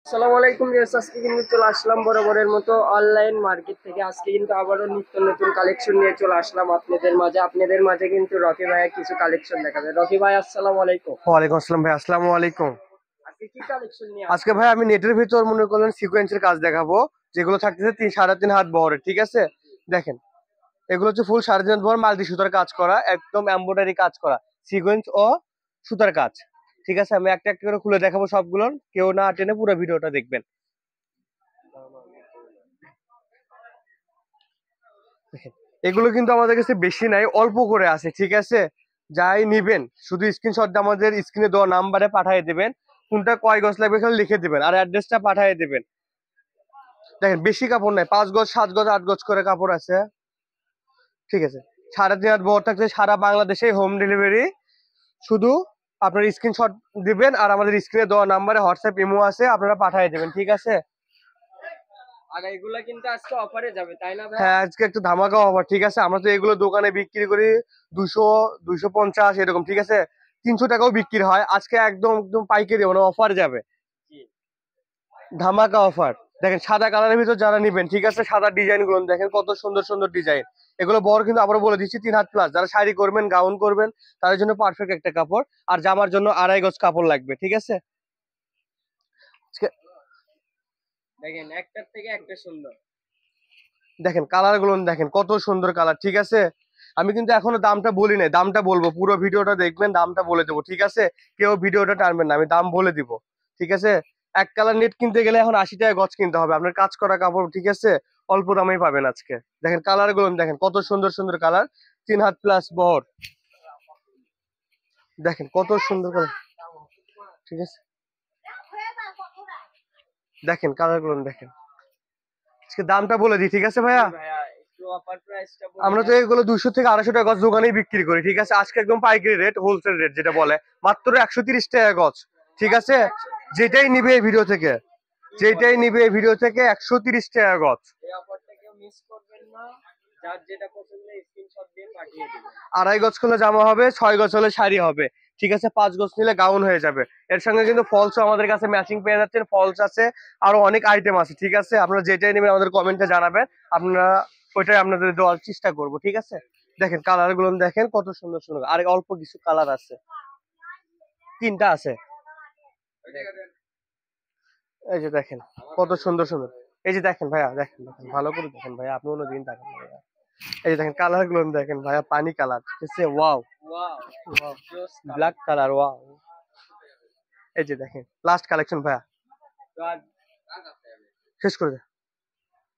আসসালামু আলাইকুম ভিউয়ার্স, আজকে কিন্তু চলে আসলাম বরাবরের মতো অনলাইন মার্কেট থেকে। আজকে কিন্তু আবারও নিত্য নতুন কালেকশন নিয়ে চলে আসলাম আপনাদের মাঝে কিন্তু রকি ভাইয়ের কিছু কালেকশন দেখাবে। রকি ভাই আসসালামু আলাইকুম। ওয়ালাইকুম আসসালাম ভাই। আসসালামু আলাইকুম। আজকে কি কালেকশন নিয়ে আজকে আসছেন? ভাই আমি নেটের ভিতর মনে করলেন সিকোয়েন্সের কাজ দেখাবো, যেগুলো থাকতেছে 3.5.5 হাত বহরের। ঠিক আছে, দেখেন এগুলো হচ্ছে ফুল 3.5 হাত বহর মাল্টি সুতার কাজ করা, একদম এমব্রয়ডারি কাজ করা, সিকোয়েন্স ও সুতার কাজ। ঠিক আছে, আমি একটা একটা করে খুলে দেখাবো সবগুলো, কেউ না টেনে পুরো ভিডিওটা দেখবেন। দেখেন, এগুলো কিন্তু আমাদের কাছে বেশি নাই, অল্প করে আছে। ঠিক আছে, যাই নিবেন শুধু স্ক্রিনশট আমাদের স্ক্রিনে দেওয়া নাম্বারে পাঠিয়ে দেবেন, কোনটা কয় গজ লাগবে খালি লিখে দিবেন আর অ্যাড্রেসটা পাঠিয়ে দেবেন। দেখেন বেশি কাপড় নাই, 5 গজ 7 গজ 8 গজ করে কাপড় আছে। ঠিক আছে, 3.5 হাত বহর থাকছে, সারা বাংলাদেশে হোম ডেলিভারি। শুধু আপনার স্ক্রিনশট দিবেন আর আমাদের স্ক্রিনে দেওয়া নাম্বারে হোয়াটসঅ্যাপ ইমো আছে, আপনারা পাঠিয়ে দেবেন। ঠিক আছে, আর এগুলা কিন্তু আজকে অফারে যাবে, তাই না ভাই? হ্যাঁ আজকে একটু ধামাকা অফার। ঠিক আছে, আমরা তো এগুলো দোকানে বিক্রি করি 200 250 এরকম। ঠিক আছে, 300 টাকাও বিক্রি হয়, আজকে একদম একদম পাইকারি মানে অফার যাবে, জি। ধামাকা অফার। দেখেন সাদা কালারের ভিতর যারা নিবেন, ঠিক আছে, সাদা ডিজাইন গুলো দেখেন কত সুন্দর সুন্দর ডিজাইন। এগুলো বড় কিন্তু আবার বলে দিচ্ছি 3 হাত প্লাস, যারা শাড়ি করবেন গাউন করবেন তাদের জন্য পারফেক্ট একটা কাপড়। আর জামার জন্য 2.5 গজ কাপড় লাগবে। ঠিক আছে, দেখেন একটার থেকে একটা সুন্দর। দেখেন কালার গুলো দেখেন কত সুন্দর কালার। ঠিক আছে, আমি কিন্তু এখনো দামটা বলি নাই, দামটা বলবো, পুরো ভিডিওটা দেখবেন, দামটা বলে দেবো। ঠিক আছে, কেউ ভিডিওটা টানবেন না, আমি দাম বলে দিব। ঠিক আছে, এক কালার নেট কিনতে গেলে এখন 80 টাকা গজ কিনতে হবে, আপনার কাজ করা কাপড়। ঠিক আছে, অল্প দামেই পাবেন আজকে। দেখেন কালার গুলো দেখেন কত সুন্দর সুন্দর কালার, 3 হাত প্লাস বহর। দেখেন কত সুন্দর কালার। ঠিক আছে, দেখেন কালার গুলো দেখেন। আজকে দামটা বলে দিই। ঠিক আছে জি ভাইয়া, ভাইয়া, একটু অফার প্রাইসটা বলে আমরা তো দেন। এগুলো 200 থেকে 250 টাকা গজ দোকানেই বিক্রি করি। ঠিক আছে, আজকে একদম পাইকারি রেট, হোলসেল রেট যেটা বলে, মাত্র 130 টাকা গজ। ঠিক মাত্র আছে, 130 যেটাই টাকা। নিবে এই ভিডিও থেকে, কি যেটাই বলেন? নিবে এই ভিডিও থেকে 130 টাকা গজ। এই অফারটা কেউ মিস করবেন না। যার যেটা পছন্দ স্ক্রিনশট দিয়ে পাঠিয়ে দিবেন। 2.5 গজ করলে জামা হবে, 6 গজ হলে শাড়ি হবে। ঠিক আছে, 5 গজ নিলে গাউন হয়ে যাবে। এর সঙ্গে কিন্তু ফলসও আমাদের কাছে ম্যাচিং পেয়ে যাচ্ছেন, ফলস আছে, আরো অনেক আইটেম আছে। ঠিক আছে, আপনারা যেটাই নেবেন আমাদের কমেন্টে জানাবেন, আপনারা ওইটাই আপনাদের দেওয়ার চেষ্টা করবো। ঠিক আছে, দেখেন কালার গুলো দেখেন কত সুন্দর সুন্দর, আর অল্প কিছু কালার আছে, 3টা আছে। এই যে দেখেন কত সুন্দর সুন্দর। এই যে দেখেন ভাইয়া, দেখেন দেখেন ভালো করে দেখেন ভাইয়া, আপনি অন্যদিন দেখেন ভাইয়া। এই যে দেখেন কালার গুলো দেখেন ভাইয়া, পানি কালার, ঠিক আছে, ওয়াও ওয়াও, ওয়াও, জোস কালার। Black colour, wow. এই যে দেখেন লাস্ট কালেকশন ভাইয়া, তো আর শেষ করে দেন।